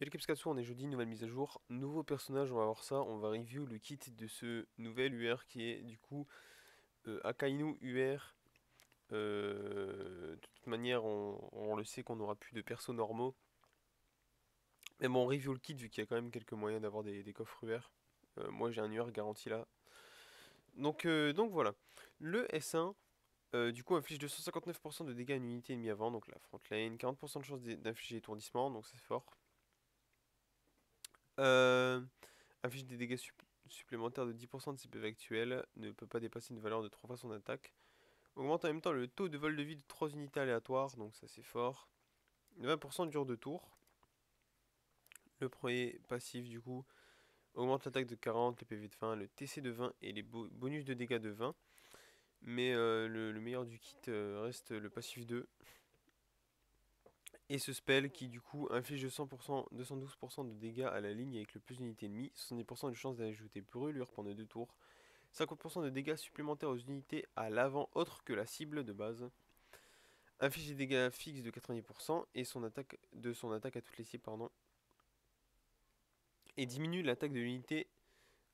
Yo les Capscatsu, on est jeudi, nouvelle mise à jour, nouveau personnage, on va voir ça, on va review le kit de ce nouvel UR qui est du coup Akainu UR. De toute manière, on le sait qu'on n'aura plus de persos normaux. Mais bon, on review le kit vu qu'il y a quand même quelques moyens d'avoir des coffres UR. Moi j'ai un UR garanti là. Donc voilà. Le S1, du coup, inflige 259% de dégâts à une unité ennemie avant, donc la front lane, 40% de chance d'infliger étourdissement, donc c'est fort. Euh, Inflige des dégâts supplémentaires de 10% de ses PV actuels, ne peut pas dépasser une valeur de 3 fois son attaque. Augmente en même temps le taux de vol de vie de 3 unités aléatoires, donc ça c'est fort. 20% dure de tour. Le premier passif du coup augmente l'attaque de 40, les PV de fin, le TC de 20 et les bonus de dégâts de 20. Mais le meilleur du kit reste le passif 2. Et ce spell qui du coup inflige 100%, 212% de dégâts à la ligne avec le plus d'unités ennemies, 70% de chance d'ajouter brûlure pendant 2 tours, 50% de dégâts supplémentaires aux unités à l'avant autre que la cible de base, inflige des dégâts fixes de 90% et son attaque à toutes les cibles, pardon, et diminue l'attaque de l'unité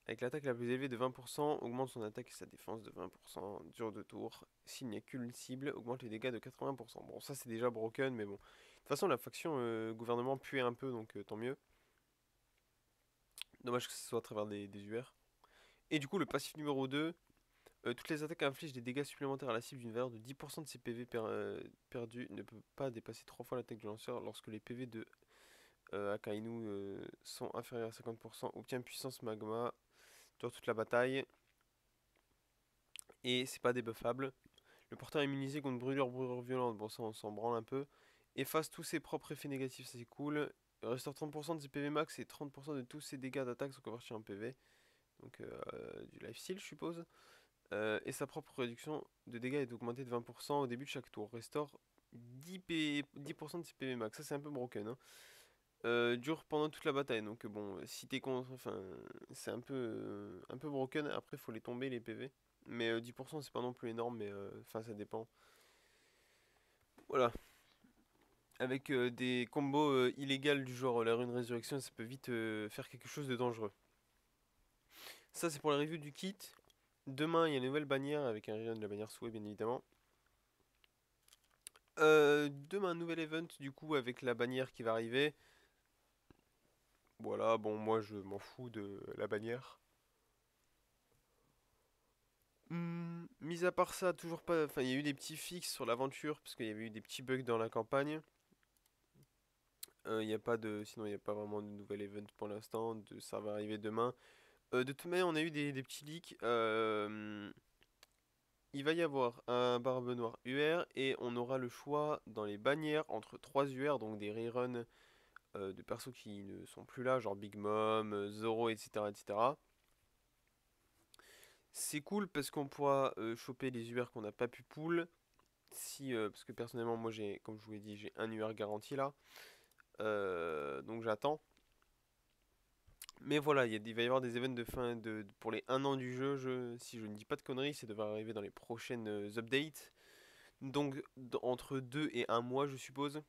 avec l'attaque la plus élevée de 20%, augmente son attaque et sa défense de 20%, dure 2 tours. S'il n'y a qu'une cible, augmente les dégâts de 80%. Bon, ça c'est déjà broken, mais bon. De toute façon, la faction gouvernement puait un peu, donc tant mieux. Dommage que ce soit à travers des UR. Et du coup, le passif numéro 2, toutes les attaques infligent des dégâts supplémentaires à la cible d'une valeur de 10% de ses PV perdus, ne peut pas dépasser 3 fois l'attaque du lanceur lorsque les PV de Akainu sont inférieurs à 50%, obtient puissance magma, dure toute la bataille, et c'est pas débuffable. Le porteur est immunisé contre brûlure violente, bon ça on s'en branle un peu. Efface tous ses propres effets négatifs, ça c'est cool. Restaure 30% de ses PV max et 30% de tous ses dégâts d'attaque sont convertis en PV. Donc du lifesteal je suppose. Et sa propre réduction de dégâts est augmentée de 20% au début de chaque tour. Restaure 10% de ses PV max, ça c'est un peu broken, hein. Dure pendant toute la bataille, donc bon, si t'es contre, enfin, c'est un peu broken, après faut les tomber les PV. Mais 10% c'est pas non plus énorme, mais enfin ça dépend. Voilà, avec des combos illégales du genre la rune résurrection, ça peut vite faire quelque chose de dangereux. Ça c'est pour la review du kit. Demain il y a une nouvelle bannière avec un rayon de la bannière souhait bien évidemment. Demain un nouvel event du coup avec la bannière qui va arriver. Voilà, bon moi je m'en fous de la bannière. Mis à part ça, toujours pas. Enfin, il y a eu des petits fixes sur l'aventure, parce qu'il y avait eu des petits bugs dans la campagne. Il y a pas de. Sinon, il n'y a pas vraiment de nouvel event pour l'instant. Ça va arriver demain. De toute manière, on a eu des petits leaks. Il va y avoir un Barbe Noire UR et on aura le choix dans les bannières entre 3 UR, donc des reruns de persos qui ne sont plus là, genre Big Mom, Zoro, etc. etc. C'est cool parce qu'on pourra choper les UR qu'on n'a pas pu pull. Si, parce que personnellement, moi, comme je vous l'ai dit, j'ai un UR garanti là. Donc j'attends. Mais voilà, il va y avoir des events de fin pour les 1 an du jeu. Si je ne dis pas de conneries, ça devrait arriver dans les prochaines updates. Donc entre 2 et 1 mois, je suppose.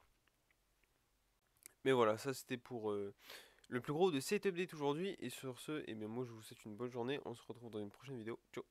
Mais voilà, ça c'était pour le plus gros de cet update aujourd'hui. Et sur ce, eh bien, moi je vous souhaite une bonne journée. On se retrouve dans une prochaine vidéo. Ciao!